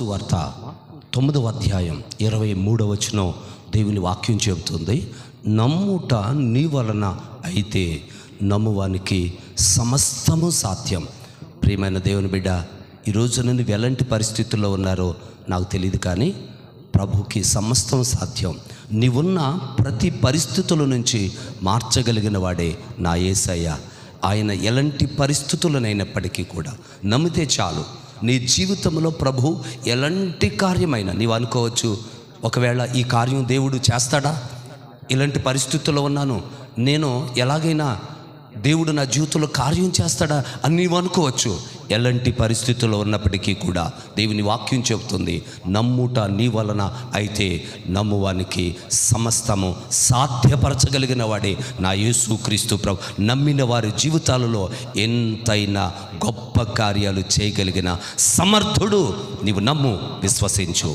వార్త 9వ అధ్యాయం 23వ వచనం దేవుని వాక్యం చెబుతుంది, నమ్ముట నీ వలన అయితే నమ్మువానికి సమస్తము సాధ్యం. ప్రియమైన దేవుని బిడ్డ, ఈరోజు నువ్వు ఎలాంటి పరిస్థితుల్లో ఉన్నారో నాకు తెలియదు, కానీ ప్రభుకి సమస్తం సాధ్యం. నీవున్న ప్రతి పరిస్థితుల నుంచి మార్చగలిగిన వాడే నా యేసయ్య. ఆయన ఎలాంటి పరిస్థితులనైనప్పటికీ కూడా నమ్మితే చాలు. నీ జీవితంలో ప్రభు ఎలాంటి కార్యమైనా నీవు అనుకోవచ్చు, ఒకవేళ ఈ కార్యం దేవుడు చేస్తాడా, ఇలాంటి పరిస్థితుల్లో ఉన్నాను నేను, ఎలాగైనా దేవుడు నా జీవితంలో కార్యం చేస్తాడా అని నీవు అనుకోవచ్చు. ఎలాంటి పరిస్థితుల్లో ఉన్నప్పటికీ కూడా దేవుని వాక్యం చెబుతుంది, నమ్ముట నీ వలన అయితే నమ్మువానికి సమస్తము సాధ్యపరచగలిగిన వాడే నా యేసుక్రీస్తు ప్రభు. నమ్మిన వారి జీవితాలలో ఎంతైనా గొప్ప కార్యాలు చేయగలిగిన సమర్థుడు. నీవు నమ్ము, విశ్వసించు.